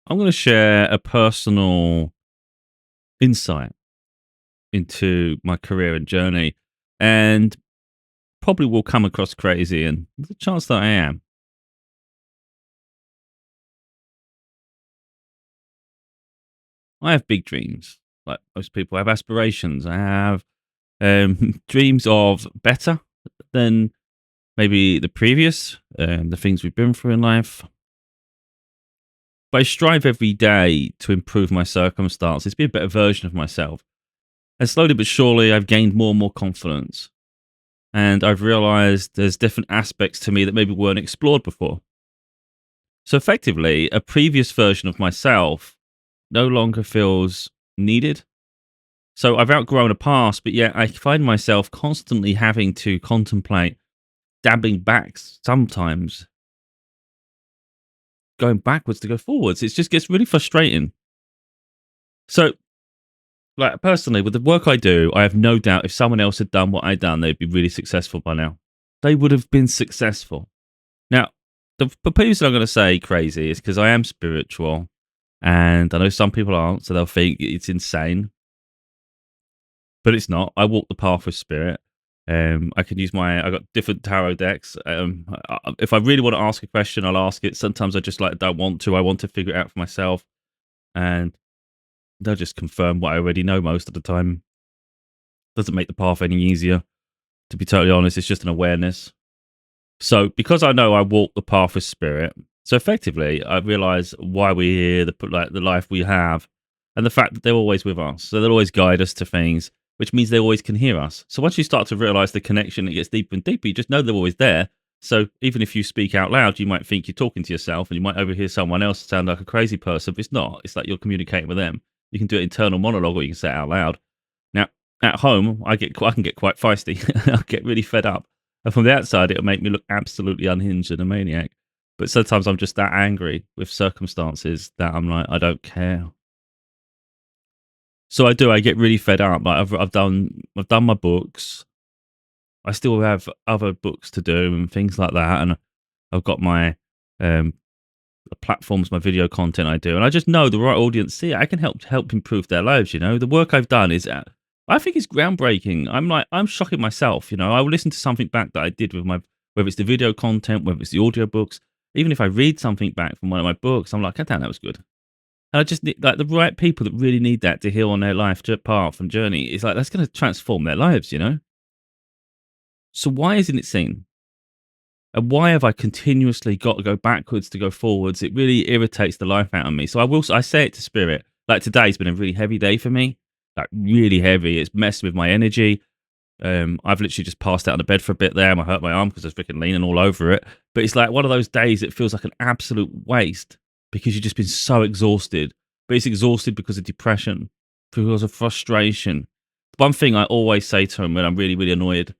I'm going to share a personal insight into my career and journey, and probably will come across crazy, and there's a chance that I am. I have big dreams, like most people. I have aspirations. I have dreams of better than maybe the previous, the things we've been through in life. But I strive every day to improve my circumstances, be a better version of myself. And slowly but surely, I've gained more and more confidence. And I've realized there's different aspects to me that maybe weren't explored before. So effectively, a previous version of myself no longer feels needed. So I've outgrown a past, but yet I find myself constantly having to contemplate dabbing back sometimes, going backwards to go forwards. It just gets really frustrating. So, like personally, with the work I do, I have no doubt if someone else had done what I'd done, they'd be really successful by now. They would have been successful. Now, the reason I'm going to say crazy is because I am spiritual, and I know some people aren't, so they'll think it's insane, but it's not. I walk the path with spirit. I can use I got different tarot decks. If I really want to ask a question, I'll ask it. Sometimes I just like don't want to. I want to figure it out for myself, and they'll just confirm what I already know most of the time. Doesn't make the path any easier, to be totally honest. It's just an awareness. So because I know I walk the path with spirit, so effectively I realize why we're here, the life we have, and the fact that they're always with us. So they'll always guide us to things, which means they always can hear us. So once you start to realize the connection, it gets deeper and deeper. You just know they're always there. So even if you speak out loud, you might think you're talking to yourself, and you might overhear someone else sound like a crazy person, but it's not. It's like you're communicating with them. You can do an internal monologue, or you can say it out loud. Now, at home, I can get quite feisty. I get really fed up. And from the outside, it'll make me look absolutely unhinged and a maniac. But sometimes I'm just that angry with circumstances that I'm like, I don't care. So I do. I get really fed up. Like I've done my books. I still have other books to do and things like that. And I've got my um, platforms, my video content I do, and I just know the right audience see it. I can help improve their lives. You know, the work I've done is, I think, it's groundbreaking. I'm shocking myself. You know, I will listen to something back that I did with my, whether it's the video content, whether it's the audio books, even if I read something back from one of my books, I'm like, I damn, that was good. And I just need like the right people that really need that to heal on their life path and journey. It's like that's going to transform their lives. You know. So why isn't it seen? And why have I continuously got to go backwards to go forwards? It really irritates the life out of me. So I say it to spirit. Like today's been a really heavy day for me. Like really heavy. It's messed with my energy. I've literally just passed out on the bed for a bit there. I hurt my arm because I was freaking leaning all over it. But it's like one of those days that feels like an absolute waste because you've just been so exhausted. But it's exhausted because of depression, because of frustration. One thing I always say to him when I'm really, really annoyed,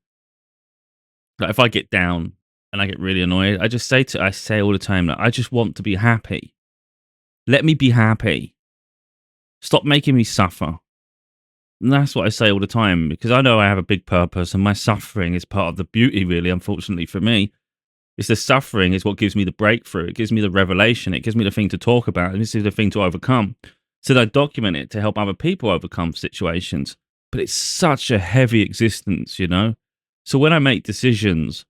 like if I get down and I get really annoyed, I say all the time that I just want to be happy. Let me be happy. Stop making me suffer. And that's what I say all the time because I know I have a big purpose and my suffering is part of the beauty, really, unfortunately for me. It's the suffering is what gives me the breakthrough. It gives me the revelation. It gives me the thing to talk about. And this is the thing to overcome. So that I document it to help other people overcome situations. But it's such a heavy existence, you know? So when I make decisions,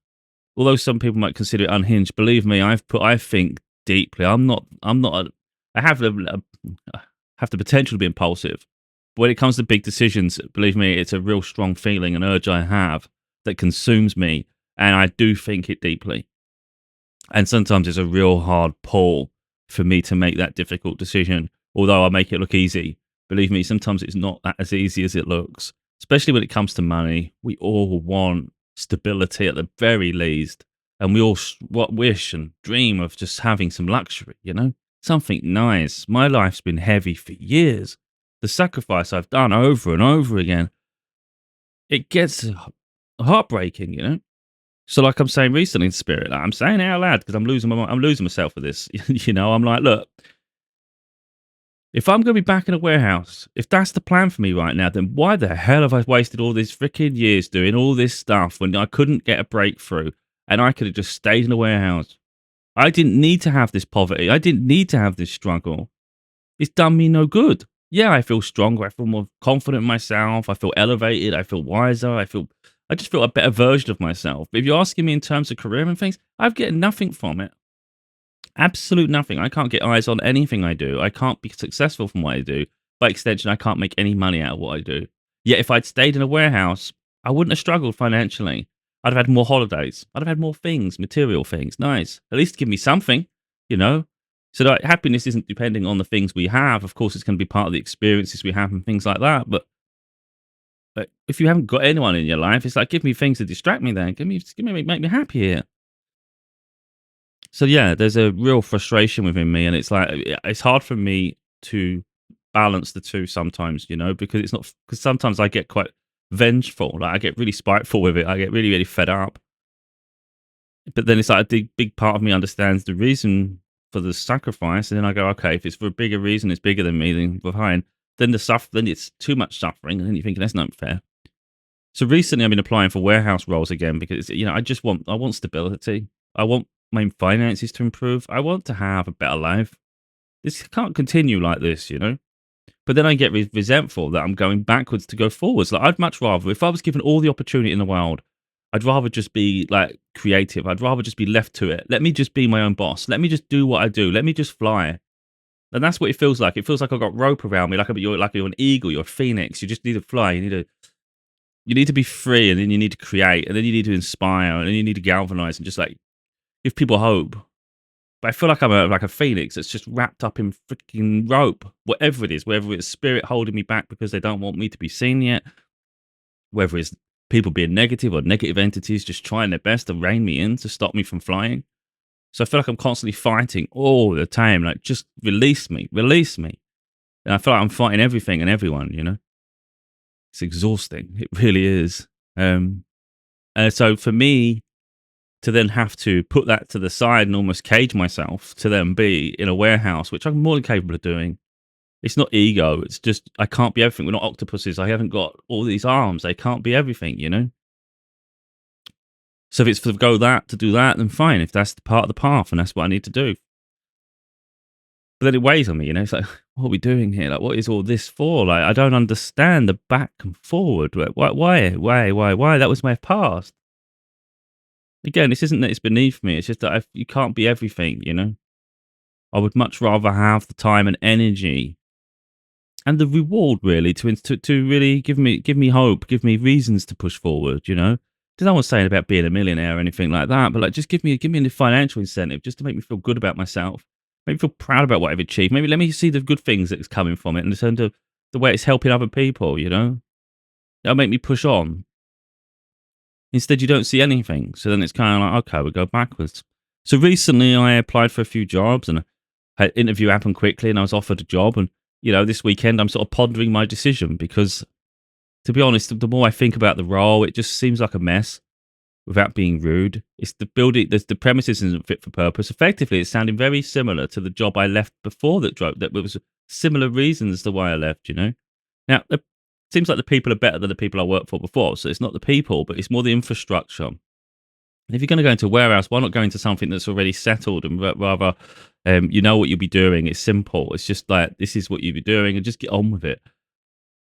although some people might consider it unhinged, believe me, I think deeply. I have have the potential to be impulsive. But when it comes to big decisions, believe me, it's a real strong feeling, an urge I have that consumes me. And I do think it deeply. And sometimes it's a real hard pull for me to make that difficult decision. Although I make it look easy. Believe me, sometimes it's not as easy as it looks. Especially when it comes to money. We all want stability at the very least. And we all wish and dream of just having some luxury, you know? Something nice. My life's been heavy for years. The sacrifice I've done over and over again, it gets heartbreaking, you know? So like I'm saying recently in spirit, like I'm saying it out loud because I'm losing myself with this. You know, I'm like, look, if I'm going to be back in a warehouse, if that's the plan for me right now, then why the hell have I wasted all these freaking years doing all this stuff when I couldn't get a breakthrough and I could have just stayed in a warehouse? I didn't need to have this poverty. I didn't need to have this struggle. It's done me no good. Yeah, I feel stronger. I feel more confident in myself. I feel elevated. I feel wiser. I just feel a better version of myself. But if you're asking me in terms of career and things, I've getting nothing from it. Absolute nothing. I can't get eyes on anything I do. I can't be successful from what I do. By extension, I can't make any money out of what I do. Yet if I'd stayed in a warehouse, I wouldn't have struggled financially. I'd have had more holidays. I'd have had more things, material things. Nice. At least give me something, you know? So that happiness isn't depending on the things we have. Of course, it's going to be part of the experiences we have and things like that. But if you haven't got anyone in your life, it's like, give me things to distract me then. Make me happy here. So yeah, there's a real frustration within me, and it's like it's hard for me to balance the two sometimes, because it's not because sometimes I get quite vengeful, like I get really spiteful with it. I get really, really fed up. But then it's like a big part of me understands the reason for the sacrifice, and then I go, okay, if it's for a bigger reason, it's bigger than me, then fine. Then it's too much suffering, and then you're thinking that's not fair. So recently, I've been applying for warehouse roles again because I want stability. I want my finances to improve. I want to have a better life. This can't continue like this. But then I get resentful that I'm going backwards to go forwards. Like I'd much rather, if I was given all the opportunity in the world, I'd rather just be like creative. I'd rather just be left to it. Let me just be my own boss. Let me just do what I do. Let me just fly. And that's what it feels like. It feels like I've got rope around me, like you're an eagle, you're a phoenix. You just need to fly. You need to be free, and then you need to create, and then you need to inspire, and then you need to galvanize and just like give people hope. But I feel like I'm like a phoenix that's just wrapped up in freaking rope, whatever it is, whether it's spirit holding me back because they don't want me to be seen yet, whether it's people being negative or negative entities just trying their best to rein me in to stop me from flying. So I feel like I'm constantly fighting all the time, like just release me, release me. And I feel like I'm fighting everything and everyone. It's exhausting. It really is. So for me to then have to put that to the side and almost cage myself to then be in a warehouse, which I'm more than capable of doing. It's not ego. It's just I can't be everything. We're not octopuses. I haven't got all these arms. I can't be everything. So if it's to do that, then fine. If that's the part of the path and that's what I need to do. But then it weighs on me. It's like, what are we doing here? Like, what is all this for? Like, I don't understand the back and forward. Why? That was my past. Again, this isn't that it's beneath me. It's just that you can't be everything. I would much rather have the time and energy and the reward really to really give me hope, give me reasons to push forward. There's no one saying about being a millionaire or anything like that, but like just give me a financial incentive just to make me feel good about myself, make me feel proud about what I've achieved. Maybe let me see the good things that's coming from it in terms of the way it's helping other people. That'll make me push on. Instead, you don't see anything. So then it's kind of like, okay, we'll go backwards. So recently I applied for a few jobs and had an interview happen quickly and I was offered a job. And, this weekend I'm sort of pondering my decision because, to be honest, the more I think about the role, it just seems like a mess without being rude. It's the premises isn't fit for purpose. Effectively, it's sounding very similar to the job I left before that was similar reasons to why I left. Now, it seems like the people are better than the people I worked for before. So it's not the people, but it's more the infrastructure. And if you're going to go into a warehouse, why not go into something that's already settled and rather, you know what you'll be doing? It's simple. It's just like, this is what you'll be doing and just get on with it.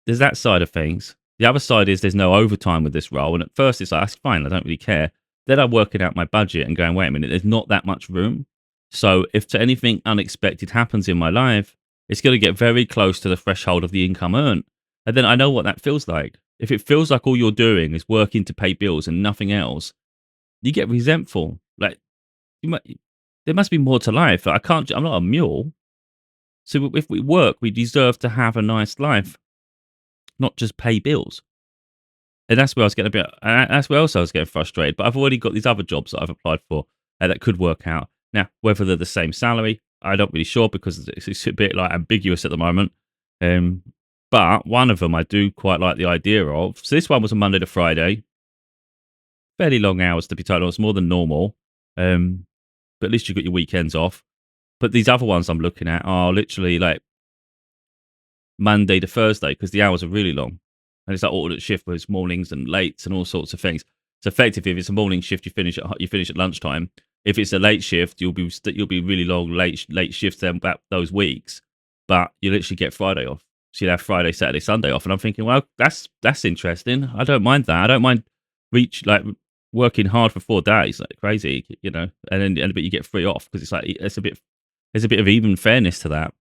There's that side of things. The other side is there's no overtime with this role. And at first it's like, that's fine. I don't really care. Then I'm working out my budget and going, wait a minute, there's not that much room. So if anything unexpected happens in my life, it's going to get very close to the threshold of the income earned. And then I know what that feels like. If it feels like all you're doing is working to pay bills and nothing else, you get resentful. Like there must be more to life. I'm not a mule. So if we work, we deserve to have a nice life, not just pay bills. And that's where I was getting that's where else I was getting frustrated. But I've already got these other jobs that I've applied for that could work out. Now, whether they're the same salary, I'm not really sure because it's a bit like ambiguous at the moment. But one of them I do quite like the idea of. So this one was a Monday to Friday. Fairly long hours, to be totally honest, more than normal. But at least you've got your weekends off. But these other ones I'm looking at are literally like Monday to Thursday because the hours are really long. And it's like alternate shift where it's mornings and lates and all sorts of things. So effectively, if it's a morning shift, you finish at lunchtime. If it's a late shift, you'll be really long late shifts then back those weeks. but you literally get Friday off. So you'd have Friday, Saturday, Sunday off. And I'm thinking, well, that's interesting. I don't mind that. I don't mind working hard for 4 days, like crazy, but you get free off because it's like there's a bit of even fairness to that.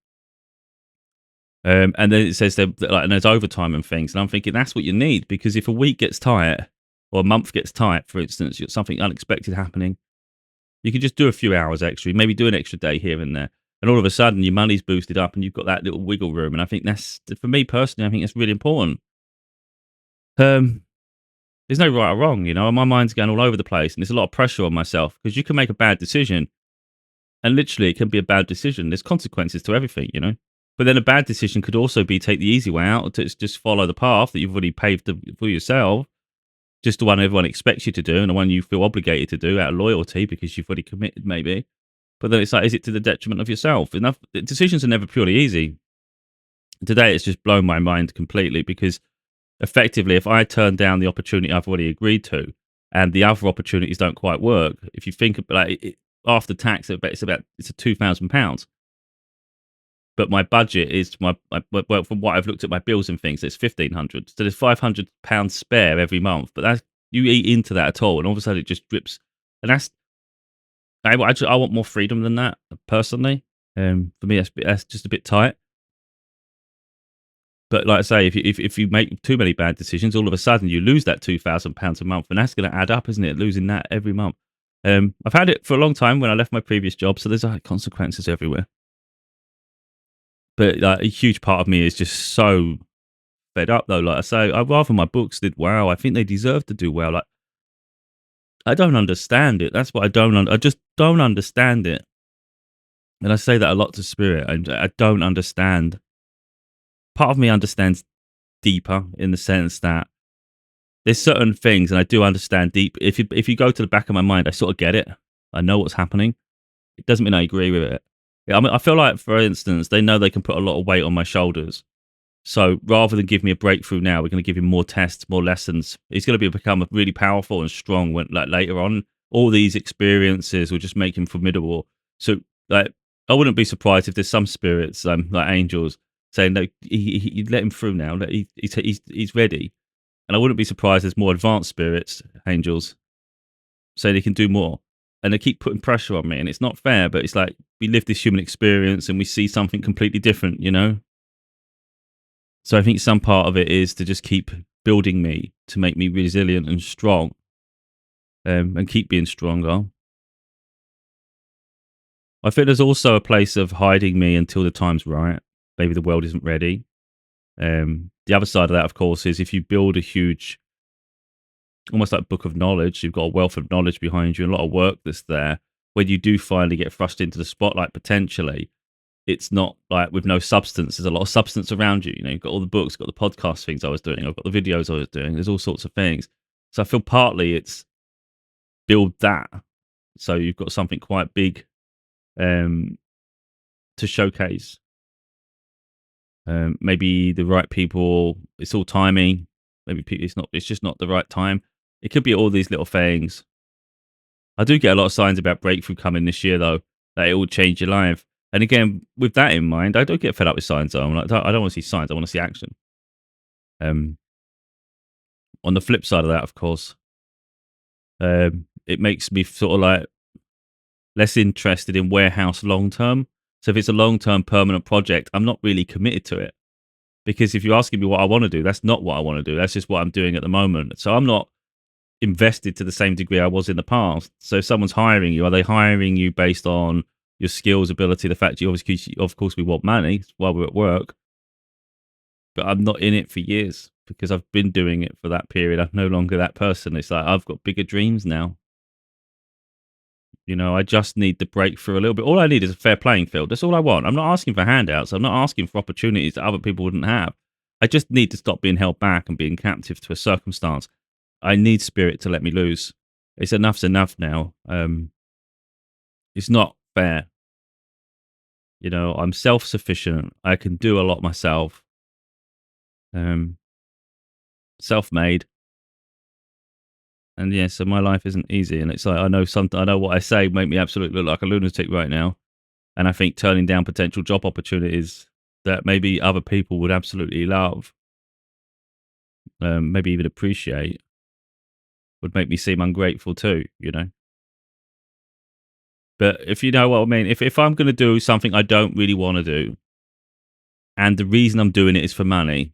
And then it says that like, and there's overtime and things, and I'm thinking that's what you need, because if a week gets tight or a month gets tight, for instance, you've got something unexpected happening, you can just do a few hours extra, maybe do an extra day here and there, and all of a sudden your money's boosted up and you've got that little wiggle room. And I think that's, for me personally, I think that's really important. There's no right or wrong, my mind's going all over the place, and there's a lot of pressure on myself because you can make a bad decision, and literally it can be a bad decision. There's consequences to everything. But then a bad decision could also be take the easy way out, to just follow the path that you've already paved for yourself, just the one everyone expects you to do and the one you feel obligated to do out of loyalty because you've already committed, maybe. But then it's like, is it to the detriment of yourself? Decisions are never purely easy. Today, it's just blown my mind completely, because effectively, if I turn down the opportunity I've already agreed to, and the other opportunities don't quite work, if you think about after tax, it's £2,000. But my budget is well, from what I've looked at my bills and things, it's 1,500. So there's £500 spare every month. But that's, you eat into that at all, and all of a sudden it just drips. And I want more freedom than that, personally. For me, that's just a bit tight. But like I say, if you make too many bad decisions, all of a sudden you lose that £2,000 a month, and that's going to add up, isn't it? Losing that every month. I've had it for a long time when I left my previous job, so there's consequences everywhere. But like, a huge part of me is just so fed up, though. Like I say, I'd rather my books did well. I think they deserve to do well. Like, I don't understand it. That's what I just don't understand it. And I say that a lot to Spirit. I don't understand. Part of me understands deeper, in the sense that there's certain things, and I do understand deep. If you go to the back of my mind, I sort of get it. I know what's happening. It doesn't mean I agree with it. I mean, I feel like, for instance, they know they can put a lot of weight on my shoulders. So rather than give me a breakthrough now, we're going to give him more tests, more lessons. He's going to become really powerful and strong when, like, later on. All these experiences will just make him formidable. So, like, I wouldn't be surprised if there's some spirits, like angels, saying, "No, you let him through now. He's ready." And I wouldn't be surprised there's more advanced spirits, angels, saying they can do more. And they keep putting pressure on me, and it's not fair. But it's like, we live this human experience and we see something completely different. So I think some part of it is to just keep building me, to make me resilient and strong, and keep being stronger. I think there's also a place of hiding me until the time's right. Maybe the world isn't ready. The other side of that, of course, is if you build a huge, almost like book of knowledge, you've got a wealth of knowledge behind you and a lot of work that's there. When you do finally get thrust into the spotlight, potentially, it's not like with no substance. There's a lot of substance around you. You've got all the books, got the podcast things I was doing, I've got the videos I was doing. There's all sorts of things. So I feel partly it's build that, so you've got something quite big to showcase. Maybe the right people. It's all timing. Maybe it's not. It's just not the right time. It could be all these little things. I do get a lot of signs about breakthrough coming this year, though, that it will change your life. And again, with that in mind, I don't get fed up with signs. Though. I'm like, I don't want to see signs. I want to see action. On the flip side of that, of course, it makes me sort of like less interested in warehouse long term. So if it's a long term permanent project, I'm not really committed to it, because if you're asking me what I want to do, that's not what I want to do. That's just what I'm doing at the moment. So I'm not invested to the same degree I was in the past. So if someone's hiring you, are they hiring you based on your skills, ability, the fact you obviously, of course, we want money while we're at work, but I'm not in it for years because I've been doing it for that period. I'm no longer that person. It's like, I've got bigger dreams now. I just need the breakthrough a little bit. All I need is a fair playing field. That's all I want. I'm not asking for handouts. I'm not asking for opportunities that other people wouldn't have. I just need to stop being held back and being captive to a circumstance. I need Spirit to let me loose. It's enough's enough now. It's not fair. I'm self-sufficient. I can do a lot myself. Self-made. And yeah, so my life isn't easy. And it's like, I know what I say make me absolutely look like a lunatic right now. And I think turning down potential job opportunities that maybe other people would absolutely love, maybe even appreciate, would make me seem ungrateful too, you know? But if you know what I mean, if I'm gonna do something I don't really wanna do, and the reason I'm doing it is for money,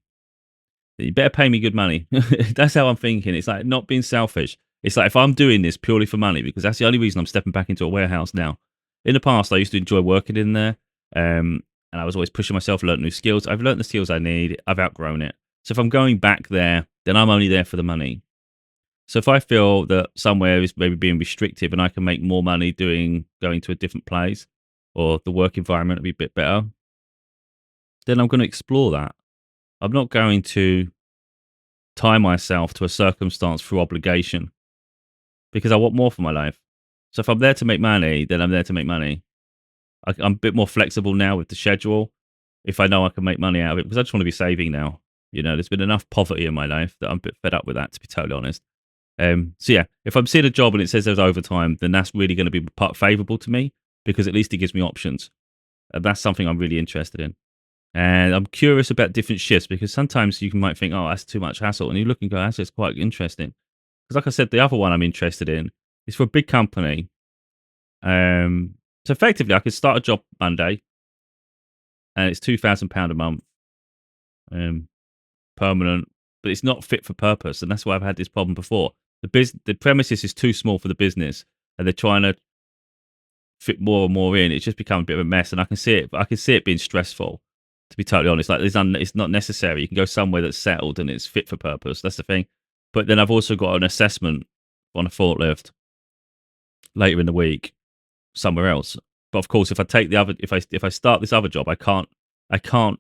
you better pay me good money. That's how I'm thinking. It's like not being selfish. It's like if I'm doing this purely for money, because that's the only reason I'm stepping back into a warehouse now. In the past, I used to enjoy working in there, and I was always pushing myself, learning new skills. I've learned the skills I need. I've outgrown it. So if I'm going back there, then I'm only there for the money. So if I feel that somewhere is maybe being restrictive and I can make more money going to a different place, or the work environment will be a bit better, then I'm going to explore that. I'm not going to tie myself to a circumstance through obligation because I want more for my life. So if I'm there to make money, then I'm there to make money. I'm a bit more flexible now with the schedule if I know I can make money out of it because I just want to be saving now. You know, there's been enough poverty in my life that I'm a bit fed up with that, to be totally honest. So yeah, if I'm seeing a job and it says there's overtime, then that's really going to be favourable to me because at least it gives me options. And that's something I'm really interested in. And I'm curious about different shifts because sometimes you might think, oh, that's too much hassle. And you look and go, that's just quite interesting. Because like I said, the other one I'm interested in is for a big company. So effectively, I could start a job Monday and it's £2,000 a month, um, permanent, but it's not fit for purpose. And that's why I've had this problem before. The premises is too small for the business and they're trying to fit more and more in. It's just become a bit of a mess. And I can see it, I can see it being stressful, to be totally honest. Like it's not necessary. You can go somewhere that's settled and it's fit for purpose. That's the thing. But then I've also got an assessment on a forklift later in the week somewhere else. But of course, if I take the other, if I start this other job, I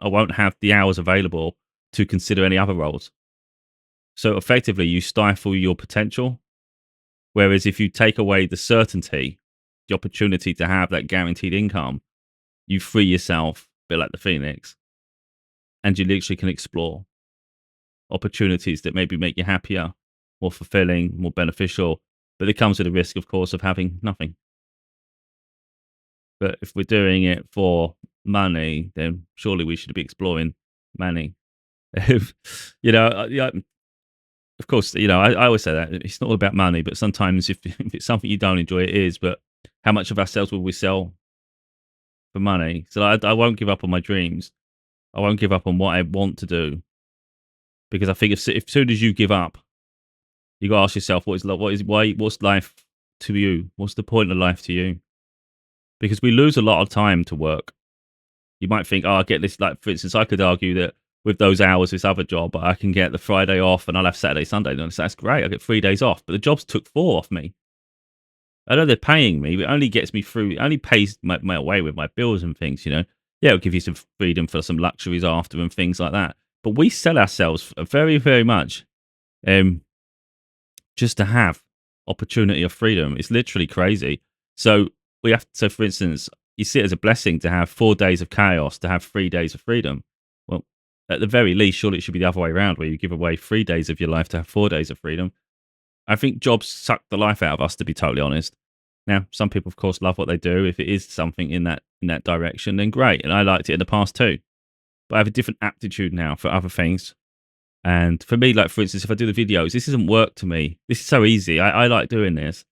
won't have the hours available to consider any other roles. So effectively, you stifle your potential. Whereas if you take away the certainty, the opportunity to have that guaranteed income, you free yourself, a bit like the Phoenix, and you literally can explore opportunities that maybe make you happier, more fulfilling, more beneficial. But it comes with the risk, of course, of having nothing. But if we're doing it for money, then surely we should be exploring money. Yeah, of course, I always say that it's not all about money, but sometimes if it's something you don't enjoy, it is. But how much of ourselves will we sell for money? So I won't give up on my dreams. I won't give up on what I want to do because I think if soon as you give up, you got to ask yourself, what's life to you? What's the point of life to you? Because we lose a lot of time to work. You might think, oh, I get this. Like, for instance, I could argue that with those hours, this other job, I can get the Friday off and I'll have Saturday, Sunday. And that's great. I get 3 days off. But the jobs took 4 off me. I know they're paying me, but it only gets me through, it only pays my way with my bills and things, you know. Yeah, it'll give you some freedom for some luxuries after and things like that. But we sell ourselves very, very much um, just to have opportunity of freedom. It's literally crazy. So so for instance, you see it as a blessing to have 4 days of chaos, to have 3 days of freedom. Well, at the very least, surely it should be the other way around, where you give away 3 days of your life to have 4 days of freedom. I think jobs suck the life out of us, to be totally honest. Now, some people, of course, love what they do. If it is something in that direction, then great. And I liked it in the past too. But I have a different aptitude now for other things. And for me, like for instance, if I do the videos, this isn't work to me. This is so easy. I like doing this.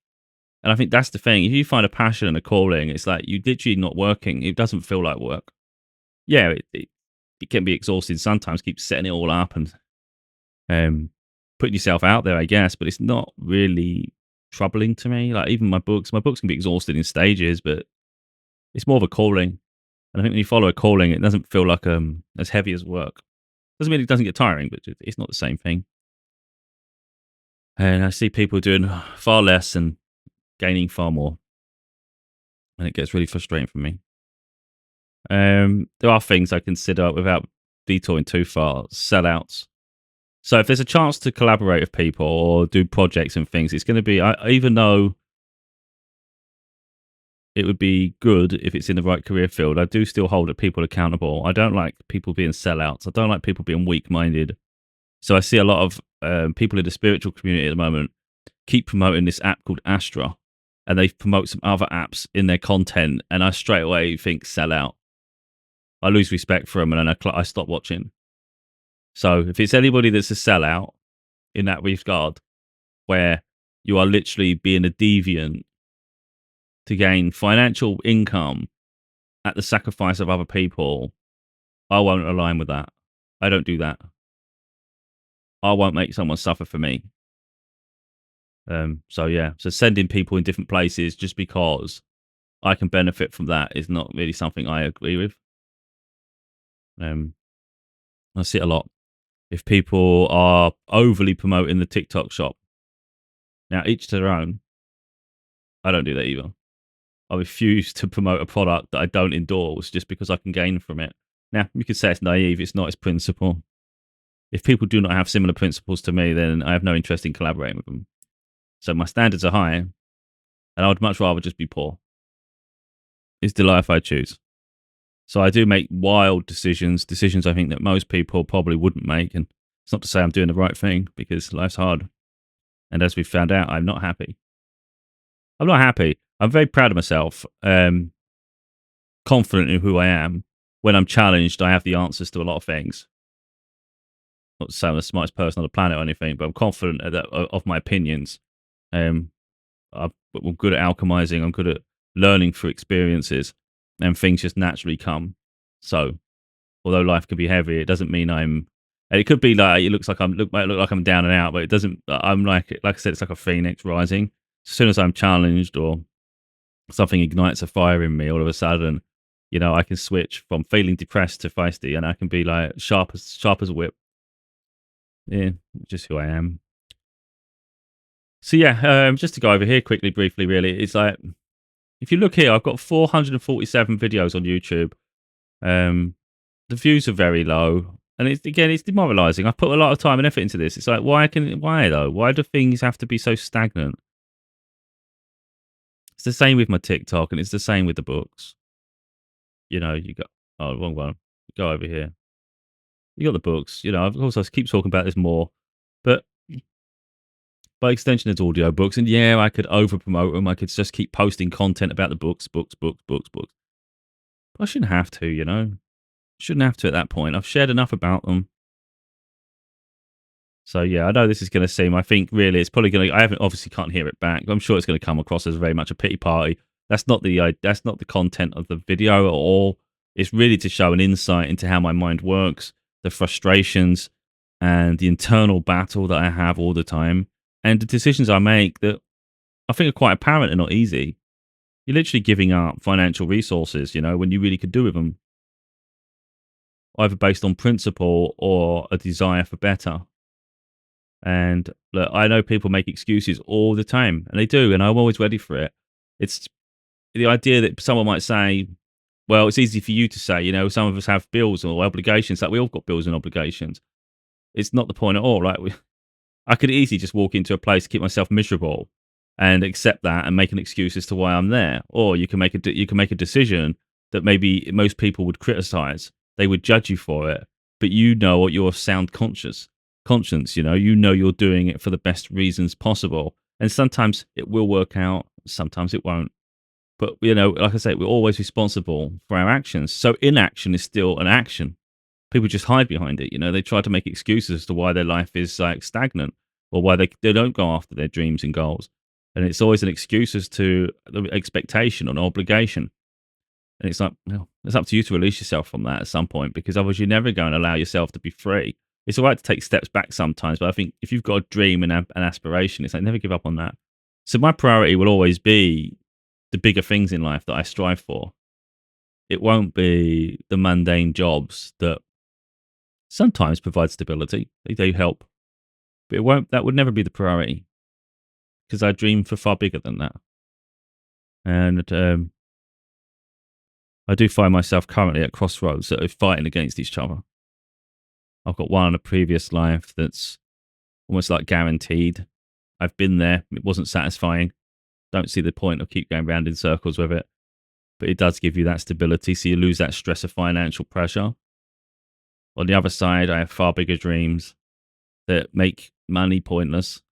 And I think that's the thing. If you find a passion and a calling, it's like you literally not working. It doesn't feel like work. Yeah, it can be exhausting sometimes. Keep setting it all up and putting yourself out there, I guess. But it's not really troubling to me. Like even my books can be exhausted in stages, but it's more of a calling. And I think when you follow a calling, it doesn't feel like as heavy as work. Doesn't mean it doesn't get tiring, but it's not the same thing. And I see people doing far less and gaining far more, and it gets really frustrating for me. There are things I consider without detouring too far, sellouts. So if there's a chance to collaborate with people or do projects and things, it's going to be, even though it would be good if it's in the right career field, I do still hold people accountable. I don't like people being sellouts. I don't like people being weak-minded. So I see a lot of people in the spiritual community at the moment keep promoting this app called Astra, and they promote some other apps in their content, and I straight away think sell out. I lose respect for them, and then I stop watching. So if it's anybody that's a sellout in that regard, where you are literally being a deviant to gain financial income at the sacrifice of other people, I won't align with that. I don't do that. I won't make someone suffer for me. So yeah, so sending people in different places just because I can benefit from that is not really something I agree with. Um, I see it a lot. If people are overly promoting the TikTok shop, now each to their own. I don't do that either. I refuse to promote a product that I don't endorse just because I can gain from it. Now, you could say it's naive, it's not its principle. If people do not have similar principles to me, then I have no interest in collaborating with them. So my standards are high, and I would much rather just be poor. Is the life I choose. So I do make wild decisions I think that most people probably wouldn't make. And it's not to say I'm doing the right thing, because life's hard. And as we've found out, I'm not happy. I'm not happy. I'm very proud of myself, confident in who I am. When I'm challenged, I have the answers to a lot of things. Not to say I'm the smartest person on the planet or anything, but I'm confident of my opinions. Um, I'm good at alchemizing. I'm good at learning through experiences, and things just naturally come. So, although life can be heavy, it doesn't mean I'm. And it could be like it might look like I'm down and out, but it doesn't. I'm like I said, it's like a phoenix rising. As soon as I'm challenged or something ignites a fire in me, all of a sudden, I can switch from feeling depressed to feisty, and I can be like sharp as a whip. Yeah, just who I am. So yeah, just to go over here quickly, briefly, really, it's like if you look here, I've got 447 videos on YouTube. Um, the views are very low, and it's demoralising. I've put a lot of time and effort into this. It's like why though? Why do things have to be so stagnant? It's the same with my TikTok, and it's the same with the books. You got wrong one. Go over here. You got the books. Of course, I keep talking about this more, but by extension, it's audio books. And yeah, I could over promote them. I could just keep posting content about the books, books, books, books, books. But I shouldn't have to. Shouldn't have to at that point. I've shared enough about them. So yeah, I know this is going to seem. I think really, it's probably going to. I haven't obviously can't hear it back. I'm sure it's going to come across as very much a pity party. That's not the content of the video at all. It's really to show an insight into how my mind works, the frustrations, and the internal battle that I have all the time, and the decisions I make that I think are quite apparent and not easy. You're literally giving up financial resources, when you really could do with them, either based on principle or a desire for better. And look, I know people make excuses all the time, and they do, and I'm always ready for it. It's the idea that someone might say, well, it's easy for you to say, some of us have bills or obligations. Like we all got bills and obligations. It's not the point at all. I could easily just walk into a place, keep myself miserable, and accept that and make an excuse as to why I'm there. Or you can make a decision that maybe most people would criticize. They would judge you for it, but what your sound conscience. You're doing it for the best reasons possible, and sometimes it will work out, sometimes it won't. But like I say, we're always responsible for our actions. So inaction is still an action. People just hide behind it. They try to make excuses as to why their life is like stagnant, or why they don't go after their dreams and goals. And it's always an excuse as to the expectation or an obligation. And it's like, well, it's up to you to release yourself from that at some point, because otherwise you're never going to allow yourself to be free. It's all right to take steps back sometimes, but I think if you've got a dream and an aspiration, it's like never give up on that. So my priority will always be the bigger things in life that I strive for. It won't be the mundane jobs that sometimes provide stability. They help, but that would never be the priority, because I dream for far bigger than that. And I do find myself currently at crossroads that are fighting against each other. I've got one in a previous life that's almost like guaranteed. I've been there. It wasn't satisfying. Don't see the point of keep going round in circles with it. But it does give you that stability, so you lose that stress of financial pressure. On the other side, I have far bigger dreams that make money pointless.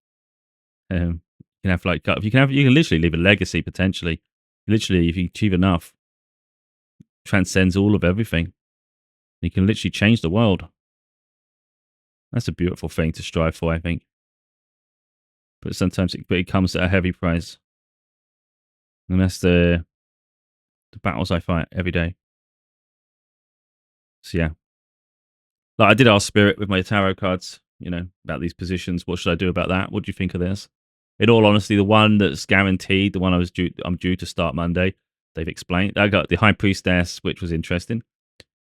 You can have you can literally leave a legacy potentially. Literally, if you achieve enough, transcends all of everything. You can literally change the world. That's a beautiful thing to strive for, I think. But sometimes it comes at a heavy price. And that's the battles I fight every day. So yeah. Like I did ask Spirit with my tarot cards, about these positions. What should I do about that? What do you think of this? In all honesty, the one that's guaranteed, the one I'm due to start Monday, they've explained. I got the High Priestess, which was interesting.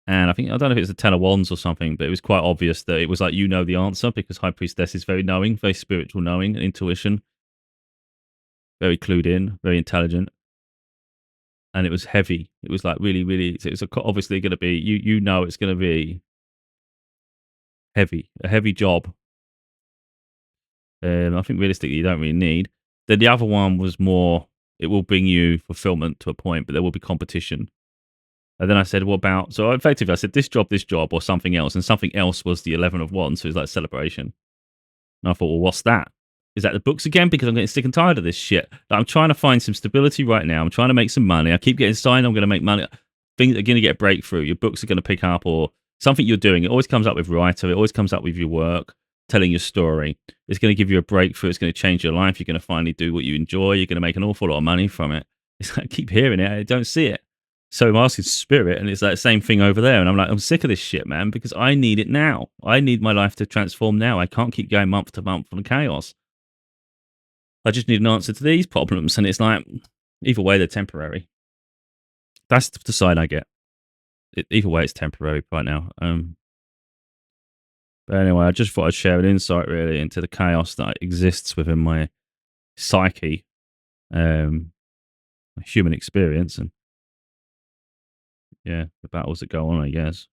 And I don't know if it's a Ten of Wands or something, but it was quite obvious that it was like, the answer, because High Priestess is very knowing, very spiritual knowing, intuition, very clued in, very intelligent. And it was heavy. It was like really, really, it was obviously going to be, it's going to be heavy, a heavy job. I think realistically, you don't really need. Then the other one was more, it will bring you fulfillment to a point, but there will be competition. And then I said, what about, so effectively I said, this job, or something else. And something else was the 11 of Wands, so it was like celebration. And I thought, well, what's that? Is that the books again? Because I'm getting sick and tired of this shit. Like, I'm trying to find some stability right now. I'm trying to make some money. I keep getting signed. I'm going to make money. Things are going to get a breakthrough. Your books are going to pick up, or something you're doing. It always comes up with writer. It always comes up with your work, telling your story. It's going to give you a breakthrough. It's going to change your life. You're going to finally do what you enjoy. You're going to make an awful lot of money from it. It's like, I keep hearing it. I don't see it. So I'm asking Spirit, and it's like the same thing over there. And I'm like, I'm sick of this shit, man, because I need it now. I need my life to transform now. I can't keep going month to month on chaos. I just need an answer to these problems. And it's like, either way, they're temporary. That's the side I get. Either way, it's temporary right now. But anyway, I just thought I'd share an insight really into the chaos that exists within my psyche, human experience, and yeah, the battles that go on, I guess.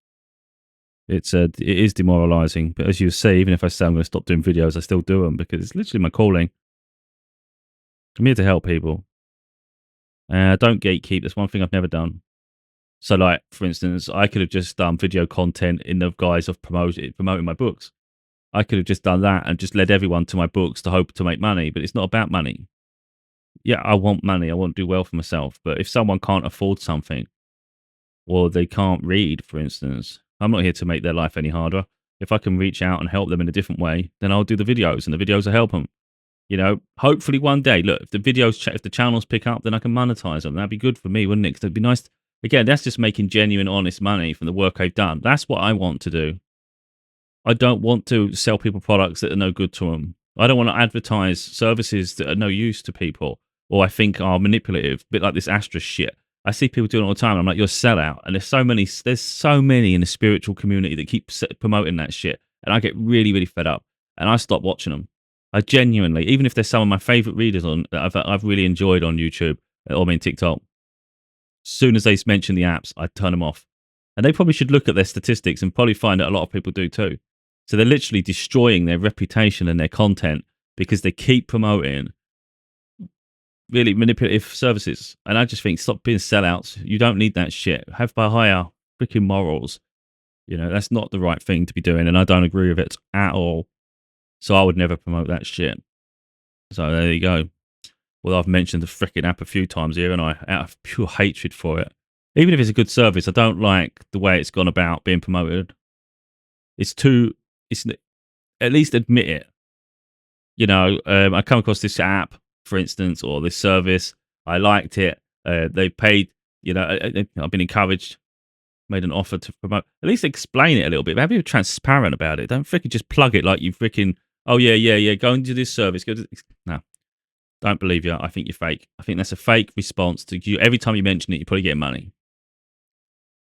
It is demoralizing, but as you say, even if I say I'm going to stop doing videos, I still do them because it's literally my calling. I'm here to help people. Don't gatekeep. That's one thing I've never done. So, like, for instance, I could have just done video content in the guise of promoting my books. I could have just done that and just led everyone to my books to hope to make money, but it's not about money. Yeah, I want money. I want to do well for myself. But if someone can't afford something, or they can't read, for instance, I'm not here to make their life any harder. If I can reach out and help them in a different way, then I'll do the videos, and the videos will help them. Hopefully one day, look, if the channels pick up, then I can monetize them. That'd be good for me, wouldn't it? Because it'd be nice. Again, that's just making genuine, honest money from the work I've done. That's what I want to do. I don't want to sell people products that are no good to them. I don't want to advertise services that are no use to people, or I think are manipulative, a bit like this Astra shit. I see people doing it all the time. I'm like, you're a sellout. And there's so many in the spiritual community that keep promoting that shit. And I get really, really fed up. And I stop watching them. I genuinely, even if there's some of my favorite readers on that I've really enjoyed on YouTube, or TikTok, as soon as they mention the apps, I turn them off. And they probably should look at their statistics and probably find that a lot of people do too. So they're literally destroying their reputation and their content because they keep promoting really manipulative services. And I just think, stop being sellouts. You don't need that shit. Have by higher freaking morals. That's not the right thing to be doing. And I don't agree with it at all. So I would never promote that shit. So there you go. Well, I've mentioned the freaking app a few times here, and I out of pure hatred for it. Even if it's a good service, I don't like the way it's gone about being promoted. It's at least admit it. I come across this app, for instance, or this service. I liked it. They paid, I've been encouraged, made an offer to promote. At least explain it a little bit. Be transparent about it. Don't freaking just plug it like you freaking, oh, yeah, go into this service. No, don't believe you. I think you're fake. I think that's a fake response to you. Every time you mention it, you're probably getting money.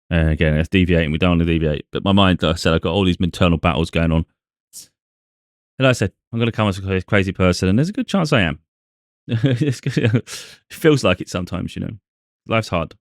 Again, that's deviating. We don't want to deviate. But my mind, like I said, I've got all these internal battles going on. And like I said, I'm going to come as a crazy person, and there's a good chance I am. It feels like it sometimes, Life's hard.